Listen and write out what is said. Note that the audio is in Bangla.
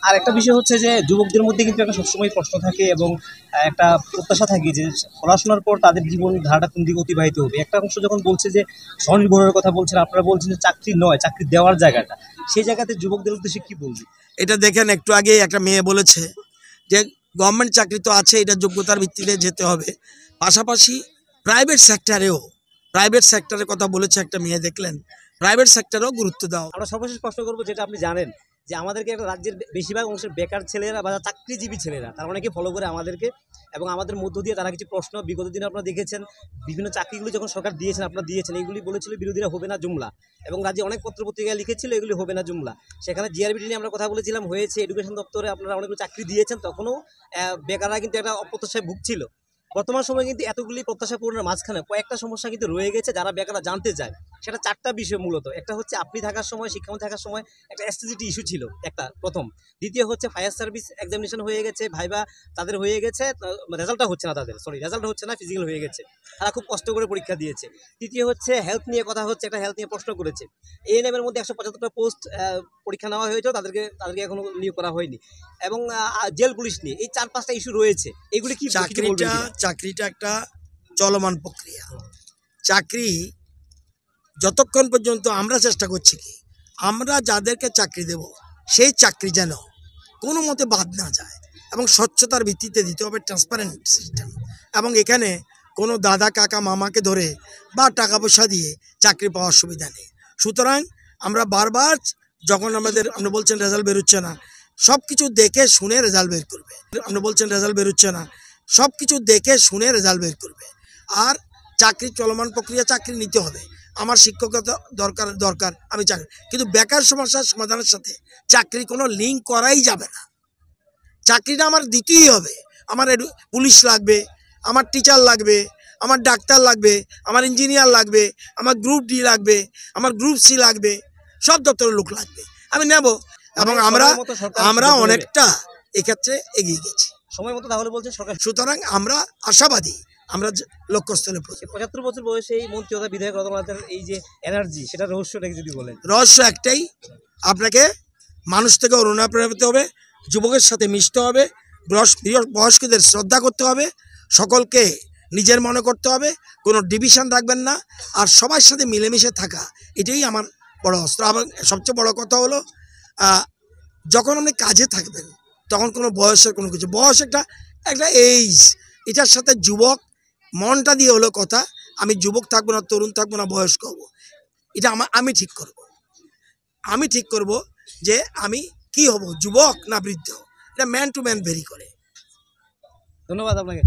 আর একটা বিষয় হচ্ছে যে যুবকদের মধ্যে কিন্তু একটা সবসময় প্রশ্ন থাকে এবং একটা প্রত্যাশা থাকে যে পড়াশোনার পর তাদের জীবন ধারাটা কোন দিকে অতিবাহিত হবে। একটা অংশ যখন বলছে যে স্বনির্ভরের কথা বলছেন, আপনারা বলছেন যে চাকরি নয়, চাকরি দেওয়ার জায়গাটা, সেই জায়গাতে যুবকদের উদ্দেশ্যে কি বলবেন? এটা দেখেন, একটু আগে একটা মেয়ে বলেছে যে গভর্নমেন্ট চাকরি তো আছে, এটা যোগ্যতার ভিত্তিতে যেতে হবে, পাশাপাশি প্রাইভেট সেক্টরের কথা বলেছে একটা মেয়ে, দেখলেন, প্রাইভেট সেক্টরেও গুরুত্ব দাও। আমরা সর্বশেষ প্রশ্ন করবো, যেটা আপনি জানেন যে আমাদেরকে একটা রাজ্যের বেশিরভাগ অংশের বেকার ছেলেরা বা চাকরিজীবী ছেলেরা তারা অনেকে ফলো করে আমাদেরকে, এবং আমাদের মধ্য দিয়ে তারা কিছু প্রশ্ন বিগত দিনে আপনারা দেখেছেন, বিভিন্ন চাকরিগুলি যখন সরকার দিয়েছেন, আপনারা দিয়েছেন, এইগুলি বলেছিল বিরোধীরা হবে না জুমলা, এবং রাজ্যে অনেক পত্রপত্রিকায় লিখেছিল এগুলি হবে না জুমলা। সেখানে জিআরবিটি নিয়ে আমরা কথা বলেছিলাম, হয়েছে। এডুকেশন দপ্তরে আপনারা অনেকগুলো চাকরি দিয়েছেন, তখনও বেকাররা কিন্তু একটা অপ্রত্যাশায় ভুগছিল। বর্তমান সময়ে কিন্তু এতগুলি প্রত্যাশা পূরণের মাঝখানে কয়েকটা সমস্যা কিন্তু রয়ে গেছে, যারা বেকাররা জানতে চায়। সেটা চারটা বিষয় মূলত। একটা হচ্ছে আপনি থাকার সময়, শিক্ষামন্ত্রী থাকার সময় একটা এসটিজিটি ইস্যু ছিল, একটা প্রথম। দ্বিতীয় হচ্ছে ফায়ার সার্ভিস এক্সামিনেশন হয়ে গেছে, ভাইবা তাদের হয়ে গেছে, রেজাল্টটা হচ্ছে না তাদের, রেজাল্ট হচ্ছে না, ফিজিক্যাল হয়ে গেছে, তারা খুব কষ্ট করে পরীক্ষা দিয়েছে। তৃতীয় হচ্ছে হেলথ নিয়ে কথা হচ্ছে, একটা হেলথ নিয়ে প্রশ্ন করেছে। এএনএম এর মধ্যে 175টা পোস্ট পরীক্ষা নেওয়া হয়েছে, তাদেরকে এখনো নিয়োগ করা হয়নি। এবং জেল পুলিশ নিয়ে এই 4-5টা ইস্যু রয়েছে। এগুলি কি চাকরিটা একটা চলমান প্রক্রিয়া। চাকরি যতক্ষণ পর্যন্ত আমরা চেষ্টা করছি কি আমরা যাদেরকে চাকরি দেব সেই চাকরি যেন কোনো মতে বাদ না যায়, এবং স্বচ্ছতার ভিত্তিতে দিতে হবে, ট্রান্সপারেন্ট সিস্টেম। এবং এখানে কোনো দাদা কাকা মামাকে ধরে বা টাকা পয়সা দিয়ে চাকরি পাওয়ার সুবিধা নেই। সুতরাং আমরা বারবার, যখন আপনি বলছেন রেজাল্ট বেরোচ্ছে না, সব কিছু দেখে শুনে রেজাল্ট বের করবে। সব কিছু দেখে শুনে রেজাল্ট বের করবে। আর চাকরি চলমান প্রক্রিয়া, চাকরি নিতে হবে। আমার শিক্ষকতা দরকার আমি চাকরি, কিন্তু বেকার সমস্যার সমাধানের সাথে চাকরি কোনো লিঙ্ক করাই যাবে না। চাকরিটা আমার দিতেই হবে। আমার পুলিশ লাগবে, আমার টিচার লাগবে, আমার ডাক্তার লাগবে, আমার ইঞ্জিনিয়ার লাগবে, আমার গ্রুপ ডি লাগবে, আমার গ্রুপ সি লাগবে, সব দপ্তরের লোক লাগবে, আমি নেব। এবং আমরা অনেকটা এক্ষেত্রে এগিয়ে গেছি সময় মতো, তাহলে বলছেন সরকার। সুতরাং আমরা আশাবাদী, আমরা লক্ষ্যস্থলে 75 বছর বয়সে এই মন্ত্রী তথা বিধায়ক রতনলালের এই যে এনার্জি, সেটা রহস্যটাকে যদি বলেন। রহস্য একটাই, আপনাকে মানুষ থেকে অনুপ্রাণিত হবে, যুবকের সাথে মিশতে হবে, বয়স্কদের শ্রদ্ধা করতে হবে, সকলকে নিজের মনে করতে হবে, কোনো ডিভিশন রাখবেন না, আর সবার সাথে মিলেমিশে থাকা, এটাই আমার বড় অস্ত্র। আমার সবচেয়ে বড় কথা হলো, যখন আপনি কাজে থাকবেন তখন কোনো বয়সের কোনো কিছু, বয়স একটা এইজ, এটার সাথে যুবক মনটা দিয়ে হলো কথা, আমি যুবক থাকবো না, তরুণ থাকবো না, বয়স্ক হবো, এটা আমি ঠিক করব যে আমি কি হব, যুবক না বৃদ্ধ। এটা ম্যান টু ম্যান ভেরি করে। ধন্যবাদ আপনাকে।